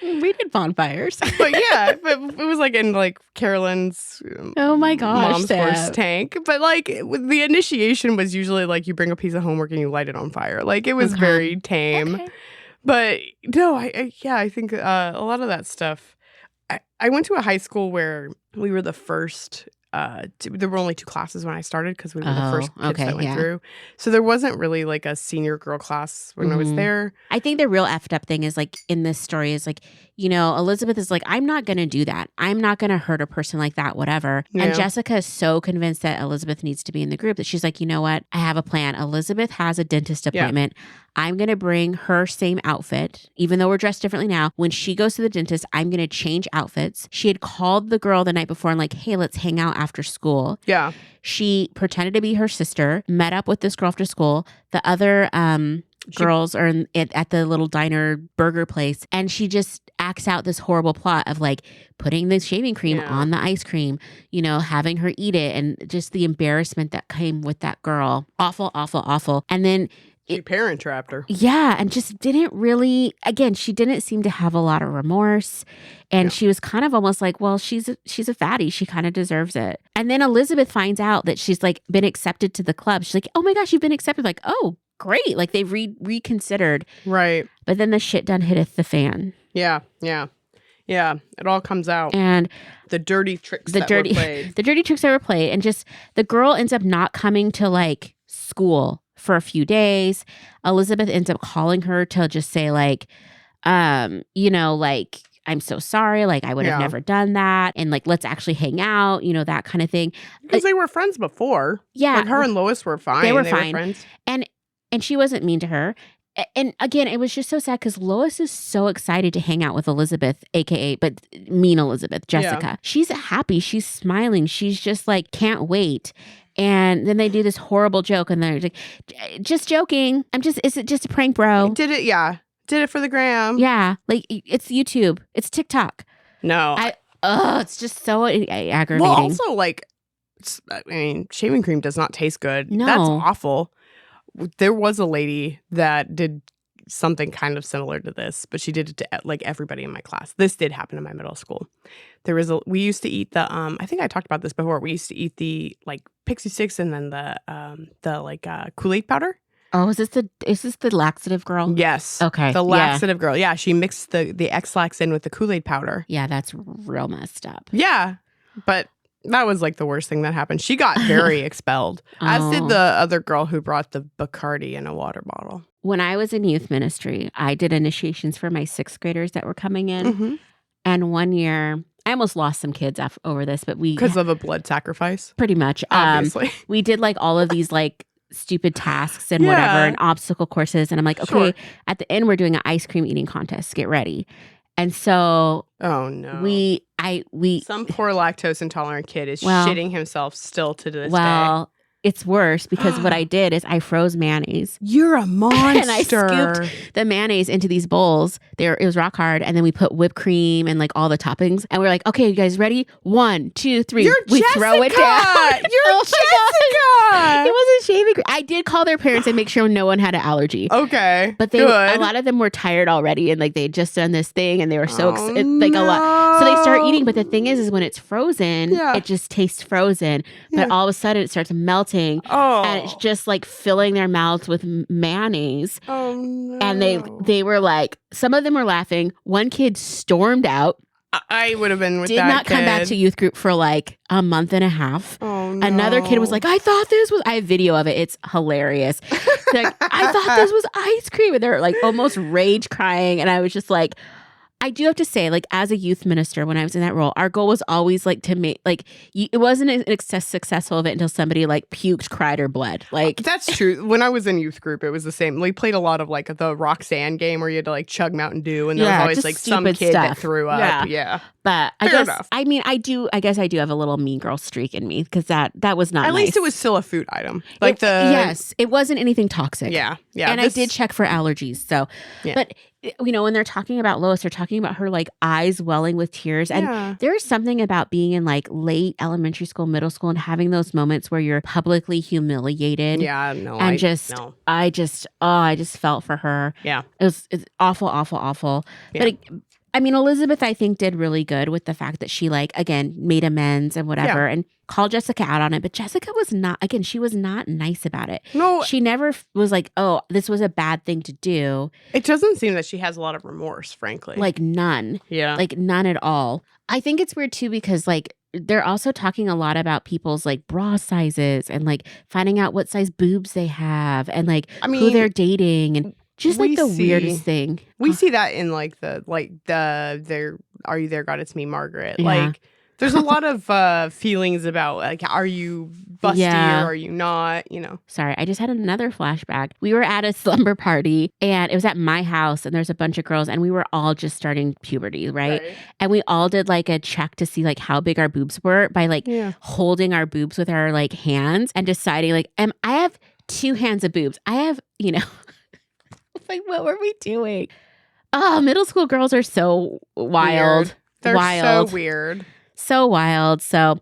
We did bonfires, but it was in Carolyn's. Oh my gosh, mom's horse tank. But the initiation was usually you bring a piece of homework and you light it on fire. It was very tame. Okay. But no, I think a lot of that stuff. I went to a high school where we were the first. There were only 2 classes when I started because we were the first kids that went through. So there wasn't really a senior girl class when I was there. I think the real effed up thing is in this story is Elizabeth is I'm not going to do that. I'm not going to hurt a person like that, whatever. Yeah. And Jessica is so convinced that Elizabeth needs to be in the group that she's you know what? I have a plan. Elizabeth has a dentist appointment. Yeah. I'm going to bring her same outfit, even though we're dressed differently now. When she goes to the dentist, I'm going to change outfits. She had called the girl the night before and hey, let's hang out after school. Yeah. She pretended to be her sister, met up with this girl after school. The other girls are at the little diner burger place, and she just acts out this horrible plot of like putting the shaving cream on the ice cream, having her eat it, and just the embarrassment that came with that girl. Awful, awful, awful. And then she parent trapped her. Yeah, and just didn't really, again, she didn't seem to have a lot of remorse. And she was kind of almost like, well, she's a fatty. She kind of deserves it. And then Elizabeth finds out that she's like been accepted to the club. She's like, oh my gosh, you've been accepted. Like, oh, great. Like they've reconsidered. Right. But then the shit done hitteth the fan. Yeah. It all comes out. And the dirty tricks that were played. The dirty tricks that were played. And just the girl ends up not coming to like school for a few days. Elizabeth ends up calling her to just say like, like, I'm so sorry. Like, I would have never done that. And like, let's actually hang out, that kind of thing. Because they were friends before. Yeah. Like her and Lois were fine. They were fine. Friends. And she wasn't mean to her. And again, it was just so sad because Lois is so excited to hang out with Elizabeth, aka, but mean Elizabeth, Jessica. Yeah. She's happy. She's smiling. She's just like, can't wait. And then they do this horrible joke and they're like, just joking. Is it just a prank, bro? Did it for the gram. Yeah. Like it's YouTube. It's TikTok. No. It's just so aggravating. Well, also like, shaving cream does not taste good. No. That's awful. There was a lady that did something kind of similar to this, but she did it to like everybody in my class. This did happen in my middle school. We used to eat the I think I talked about this before. We used to eat the like Pixie Sticks and then the Kool-Aid powder. Oh, is this the laxative girl? Yes. Okay. The laxative girl. Yeah, she mixed the X-Lax in with the Kool-Aid powder. Yeah, that's real messed up. Yeah, but that was like the worst thing that happened. She got very expelled, as did the other girl who brought the Bacardi in a water bottle. When I was in youth ministry, I did initiations for my 6th graders that were coming in. Mm-hmm. And one year, I almost lost some kids over this, but because of a blood sacrifice? Pretty much. Obviously. We did like all of these like stupid tasks and whatever and obstacle courses. And I'm like, okay, at the end, we're doing an ice cream eating contest. Get ready. And so, oh no, we some poor lactose intolerant kid is shitting himself still to this day. Well, it's worse because what I did is I froze mayonnaise. You're a monster. And I scooped the mayonnaise into these bowls. It was rock hard. And then we put whipped cream and like all the toppings. And we're like, okay, you guys ready? 1, 2, 3. We throw it down. You're Jessica. It wasn't shaving cream. I did call their parents and make sure no one had an allergy. Okay. But a lot of them were tired already and like they had just done this thing and they were so excited. Like a lot. So they start eating. But the thing is when it's frozen, it just tastes frozen. But all of a sudden it starts melting. And it's just like filling their mouths with mayonnaise. Oh no. And they were like, some of them were laughing. One kid stormed out. I would have been with that kid. Did not come back to youth group for like a month and a half. Oh no. Another kid was like, I have video of it. It's hilarious. Like, I thought this was ice cream. And they're like almost rage crying. And I was just like, I do have to say, like, as a youth minister, when I was in that role, our goal was always like to make, like, it wasn't a successful event until somebody like puked, cried, or bled. Like, that's true. When I was in youth group, it was the same. We played a lot of like the Roxanne game where you had to like chug Mountain Dew, and there was always like some kid that threw up. Yeah. But I guess I do have a little mean girl streak in me because that was not. At nice. least it was still a food item. Like yes, it wasn't anything toxic. Yeah. And I did check for allergies. So, but when they're talking about Lois, they're talking about her like eyes welling with tears. And there's something about being in like late elementary school, middle school, and having those moments where you're publicly humiliated. Yeah, no, and I just felt for her. Yeah, it's awful, awful, awful. Yeah. But Elizabeth, I think, did really good with the fact that she, like, again, made amends and whatever and called Jessica out on it. But Jessica was not, again, she was not nice about it. No. She never was like, oh, this was a bad thing to do. It doesn't seem that she has a lot of remorse, frankly. Like, none. Yeah. Like, none at all. I think it's weird, too, because, like, they're also talking a lot about people's, like, bra sizes and, like, finding out what size boobs they have and, like, who they're dating and just like the weirdest thing. We see that in like the Are You There, God, It's Me, Margaret. Yeah. Like there's a lot of feelings about like, are you busty or are you not, Sorry, I just had another flashback. We were at a slumber party and it was at my house and there's a bunch of girls and we were all just starting puberty, right? And we all did like a check to see like how big our boobs were by like holding our boobs with our like hands and deciding like, I have 2 hands of boobs. I have, like, what were we doing? Oh, middle school girls are so wild. Weird. They're wild. so weird. So wild. So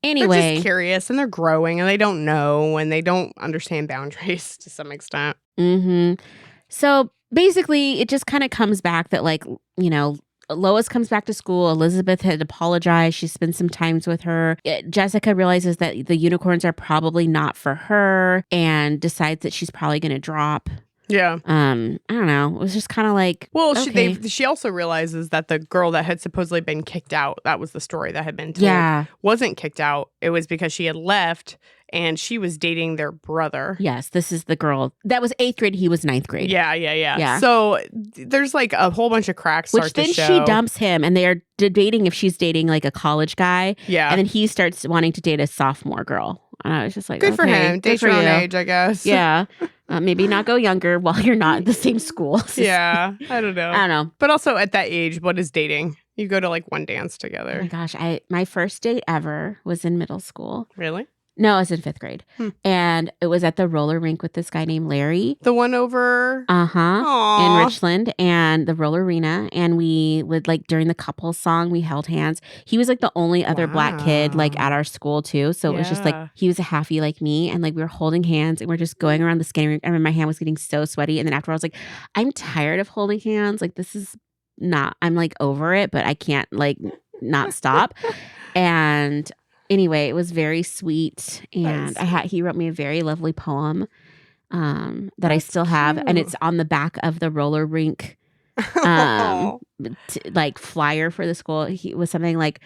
anyway. They're just curious and they're growing and they don't know and they don't understand boundaries to some extent. So basically, it just kind of comes back that, like, you know, Lois comes back to school. Elizabeth had apologized. She spent some time with her. Jessica realizes that the unicorns are probably not for her and decides that she's probably going to drop. Yeah. I don't know. It was just kind of like, well, okay. she also realizes that the girl that had supposedly been kicked out, that was the story that had been told, wasn't kicked out. It was because she had left and she was dating their brother. Yes, this is the girl. That was 8th grade. He was 9th grade. Yeah. So there's like a whole bunch of cracks start to show. Which then she dumps him and they are debating if she's dating like a college guy. Yeah. And then he starts wanting to date a sophomore girl. And I was just like, good for him. Date your own age, I guess. Yeah. Maybe not go younger while you're not at the same school. Yeah. I don't know. I don't know. But also at that age, what is dating? You go to like one dance together. Oh my gosh. My first date ever was in middle school. Really? No, I was in 5th grade. And it was at the roller rink with this guy named Larry. The one over? In Richland and the roller arena. And we would, like, during the couple song, we held hands. He was like the only other black kid, like, at our school too. So it was just like, he was a halfie like me. And like, we were holding hands and we're just going around the skating rink. I remember my hand was getting so sweaty. And then after I was like, I'm tired of holding hands. Like, this is not, I'm like over it, but I can't like not stop. And anyway, it was very sweet, and he wrote me a very lovely poem that I still have, and it's on the back of the roller rink, like flyer for the school. He was something like,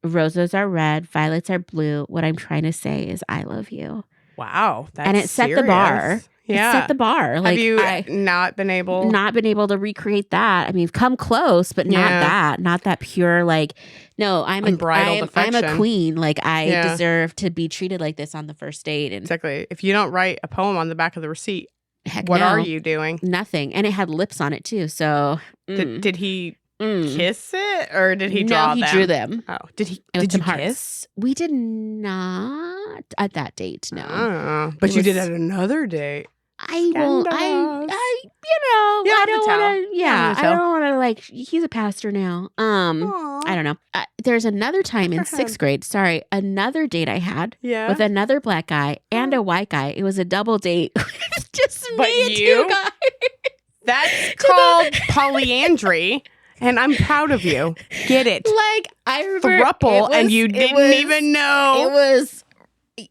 "Roses are red, violets are blue. What I'm trying to say is I love you." Wow, that's and it set the bar. Yeah. It set the bar. Like, have you not been able to recreate that? I mean, come close, but not that pure. Like, no, I'm a queen. Like, I deserve to be treated like this on the first date. And exactly. If you don't write a poem on the back of the receipt, what are you doing? Nothing. And it had lips on it too. So did he kiss it or did he draw them? No, he drew them. Oh, did you kiss? We did not at that date. No, but you did at another date. I don't want to, like, he's a pastor now. I don't know. There's another time in 6th grade, another date I had with another black guy and a white guy. It was a double date. Just me and two guys. That's called polyandry. And I'm proud of you. Get it. Like, I remember thruple and you didn't even know. It was...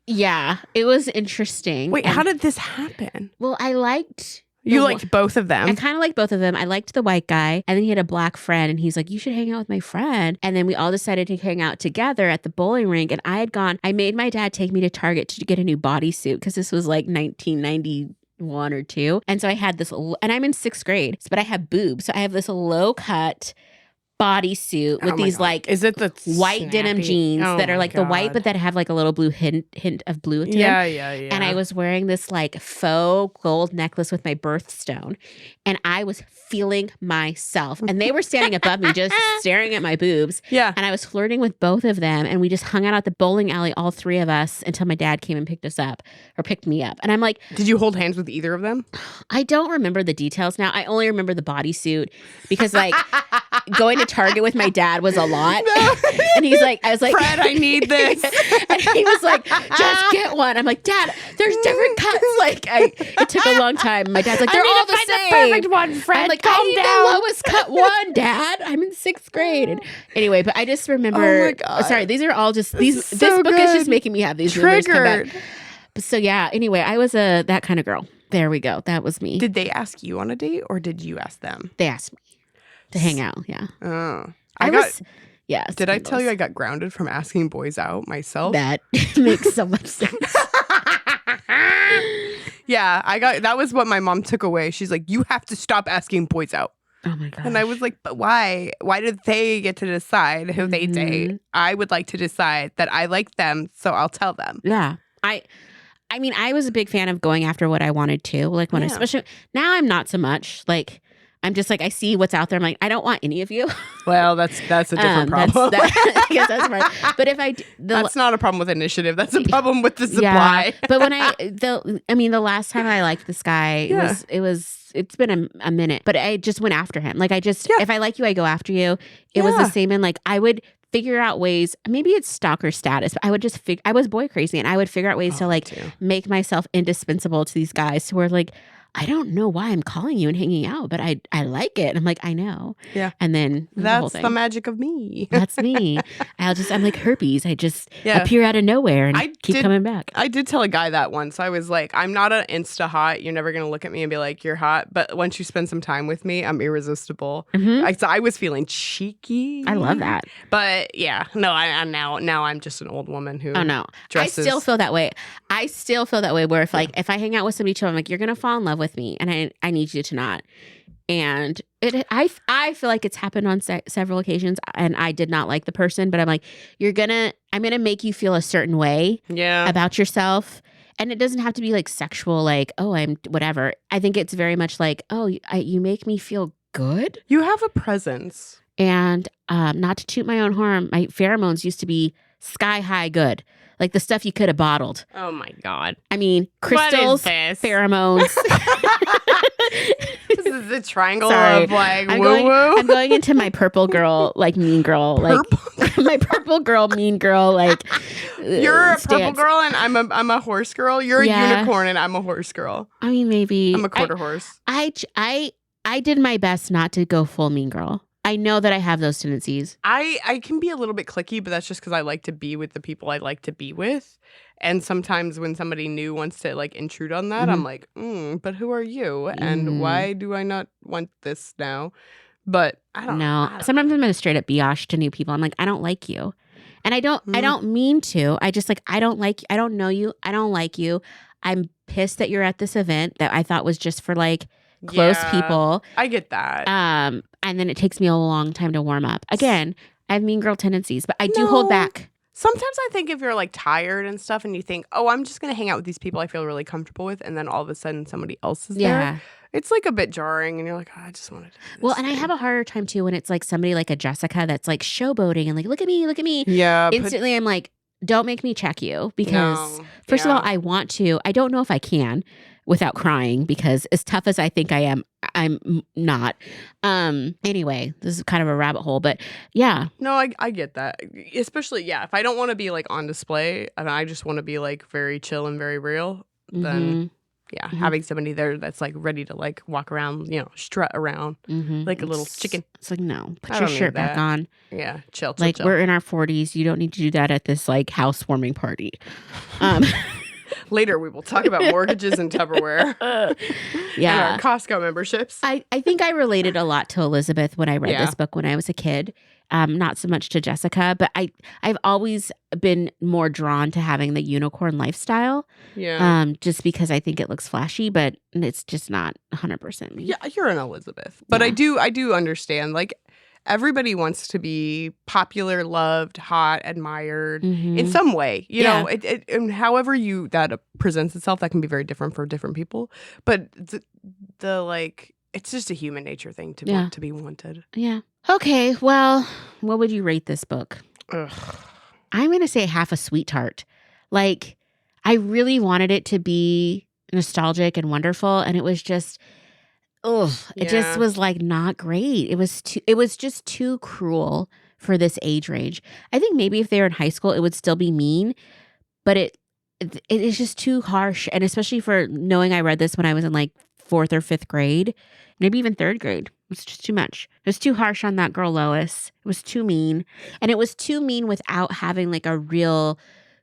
Yeah, it was interesting. Wait, how did this happen? Well, I liked... You liked both of them? I kind of liked both of them. I liked the white guy, and then he had a black friend, and he's like, you should hang out with my friend. And then we all decided to hang out together at the bowling rink, and I made my dad take me to Target to get a new bodysuit, because this was like 1991 or 2. And so I had this, and I'm in 6th grade, but I have boobs. So I have this low-cut bodysuit with these like is it the white snappy denim jeans that are like the white but that have like a little blue hint of blue to them. Yeah. And I was wearing this like faux gold necklace with my birthstone, and I was feeling myself, and they were standing above me just staring at my boobs. Yeah. And I was flirting with both of them, and we just hung out at the bowling alley, all 3 of us, until my dad came and picked me up. And I'm like, did you hold hands with either of them? I don't remember the details now. I only remember the bodysuit because like going to Target with my dad was a lot. No. And I was like, Fred, I need this. And he was like, just get one. I'm like, Dad, there's different cuts. Like, it took a long time. My dad's like, they're all the same. The perfect one, Fred. I'm like, calm I need down. the lowest cut one, Dad. I'm in 6th grade. And anyway, but I just remember. Oh my God. Sorry, these are all just this book is just making me have these rumors come triggered. back. So yeah. Anyway, I was that kind of girl. There we go. That was me. Did they ask you on a date or did you ask them? They asked me to hang out. Yeah. Oh. Yes. Did I tell you I got grounded from asking boys out myself? That makes so much sense. Yeah, that was what my mom took away. She's like, you have to stop asking boys out. Oh my gosh. And I was like, but why? Why did they get to decide who they date? I would like to decide that I like them, so I'll tell them. Yeah. I mean, I was a big fan of going after what I wanted to. Like especially now I'm not so much. Like I'm just like, I see what's out there. I'm like, I don't want any of you. Well, that's a different problem. I guess that's right. But if that's not a problem with initiative. That's a problem with the supply. Yeah. But when the last time I liked this guy, it's been a minute, but I just went after him. Like if I like you, I go after you. It was the same in like, I would figure out ways, maybe it's stalker status, but I would just I was boy crazy and I would figure out ways to like make myself indispensable to these guys who are like, I don't know why I'm calling you and hanging out, but I like it. I'm like, I know. Yeah. And then that's the magic of me. That's me. I'm like herpes. I just appear out of nowhere and keep coming back. I did tell a guy that once. I was like, I'm not an insta hot. You're never going to look at me and be like, you're hot. But once you spend some time with me, I'm irresistible. Mm-hmm. I was feeling cheeky. I love that. But yeah, no, now I'm just an old woman who dresses. I still feel that way. Where if I hang out with somebody too, I'm like, you're going to fall in love with me and I need you to not. And I feel like it's happened on several occasions and I did not like the person, but I'm like, I'm going to make you feel a certain way about yourself. And it doesn't have to be like sexual, like, oh, I'm whatever. I think it's very much like, oh, you make me feel good. You have a presence. And not to toot my own horn, my pheromones used to be sky high good. Like the stuff you could have bottled. Oh my God. I mean, crystals, pheromones. This is the triangle of like woo-woo. I'm going into my purple girl, like mean girl. Like my purple girl, mean girl, like you're a purple girl and I'm a horse girl. You're a unicorn and I'm a horse girl. I mean, maybe. I'm a quarter horse. I did my best not to go full mean girl. I know that I have those tendencies. I can be a little bit cliquey, but that's just because I like to be with the people I like to be with. And sometimes when somebody new wants to like intrude on that, I'm like, but who are you? And why do I not want this now? But I don't know. Sometimes I'm going to straight up biatch to new people. I'm like, I don't like you. And I don't mean to. I just like, I don't like you. I don't know you. I don't like you. I'm pissed that you're at this event that I thought was just for like close people. I get that. And then it takes me a long time to warm up. Again, I have mean girl tendencies, but I do hold back. Sometimes I think if you're like tired and stuff and you think, oh, I'm just going to hang out with these people I feel really comfortable with. And then all of a sudden somebody else is there. It's like a bit jarring and you're like, oh, I just wanted to do this. Well, and I have a harder time too when it's like somebody like a Jessica that's like showboating and like, look at me. Yeah. Instantly I'm like, don't make me check you because first of all, I want to. I don't know if I can without crying because as tough as I think I am, I'm not. Anyway, this is kind of a rabbit hole, but yeah. No, I get that. Especially, if I don't want to be like on display and I just want to be like very chill and very real, then having somebody there that's like ready to like walk around, strut around like a little chicken. It's like, no, put your shirt back on. Yeah, chill. Like we're in our 40s. You don't need to do that at this like housewarming party. Later, we will talk about mortgages and Tupperware. And our Costco memberships. I think I related a lot to Elizabeth when I read this book when I was a kid. Not so much to Jessica, but I've always been more drawn to having the unicorn lifestyle. Yeah. Just because I think it looks flashy, but it's just not 100% me. Yeah, you're an Elizabeth. But I do understand. Like, everybody wants to be popular, loved, hot, admired in some way. You know, and however that presents itself, that can be very different for different people. But the like, it's just a human nature thing to want to be wanted. Yeah. Okay. Well, what would you rate this book? Ugh. I'm going to say half a sweet tart. Like, I really wanted it to be nostalgic and wonderful, and it was just. It just was like not great. It was just too cruel for this age range. I think maybe if they were in high school, it would still be mean, but it is just too harsh. And especially for knowing I read this when I was in like 4th or 5th grade, maybe even 3rd grade. It was just too much. It was too harsh on that girl, Lois. It was too mean. And it was too mean without having like a real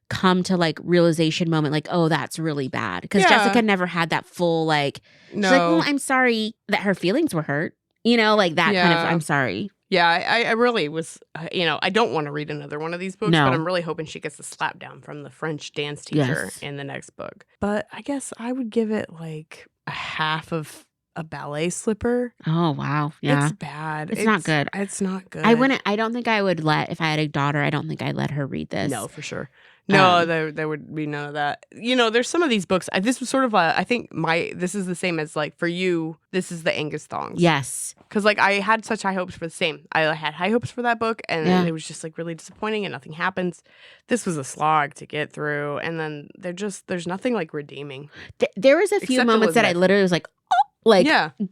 come to like realization moment, like, oh, that's really bad. Because Jessica never had that full like, she's like, well, I'm sorry that her feelings were hurt. Like that kind of, I'm sorry. Yeah, I really was, I don't want to read another one of these books, but I'm really hoping she gets a slap down from the French dance teacher in the next book. But I guess I would give it like a half of a ballet slipper. Oh, wow. Yeah. It's bad. It's not good. It's not good. I don't think I would if I had a daughter, I don't think I'd let her read this. No, for sure. No, there would be none of that. You know, there's some of these books. This was sort of I think this is the same as like for you. This is the Angus Thongs. Yes. Because like I had such high hopes for the same. I had high hopes for that book, and it was just like really disappointing, and nothing happens. This was a slog to get through, and then there's nothing like redeeming. There was a few moments that I literally was like,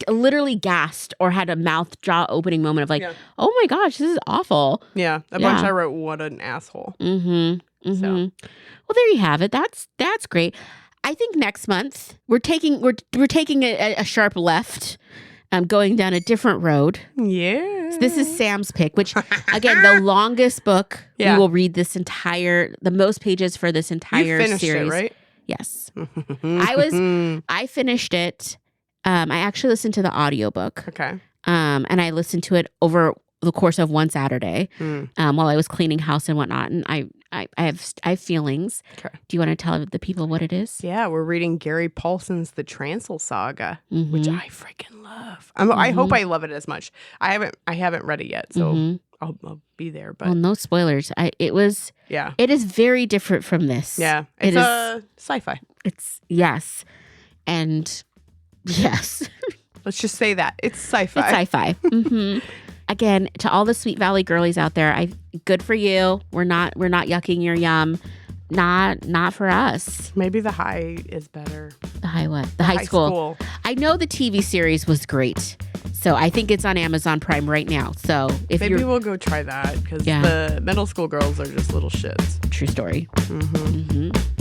literally gasped or had a jaw opening moment of like, oh my gosh, this is awful. Yeah, a bunch I wrote, what an asshole. Mm-hmm. Mm-hmm. So. Well, there you have it. That's great. I think next month we're taking a sharp left, going down a different road. Yeah. So this is Sam's pick, which again, the longest book. We will read the most pages for this entire you finished series. It, right? Yes. I finished it. I actually listened to the audiobook. Okay. And I listened to it over the course of one Saturday, while I was cleaning house and whatnot. And I have feelings. Okay. Do you want to tell the people what it is? Yeah, we're reading Gary Paulson's The Transel Saga, which I freaking love. I hope I love it as much. I haven't read it yet, so I'll be there. But no spoilers. It is very different from this. Yeah, it's sci-fi. It's yes, and yes. Let's just say that it's sci-fi. It's sci-fi. Mm-hmm. Again, to all the Sweet Valley girlies out there, good for you. We're not yucking your yum. Not for us. Maybe The High is better. The High what? The High School. I know the TV series was great, so I think it's on Amazon Prime right now. So maybe we'll go try that because the middle school girls are just little shits. True story. Mm-hmm. Mm-hmm.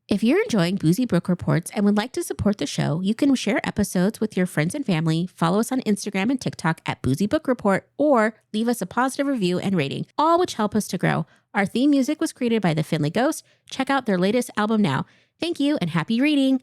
If you're enjoying Boozy Book Reports and would like to support the show, you can share episodes with your friends and family, follow us on Instagram and TikTok at Boozy Book Report, or leave us a positive review and rating, all which help us to grow. Our theme music was created by the Finley Ghost. Check out their latest album now. Thank you and happy reading.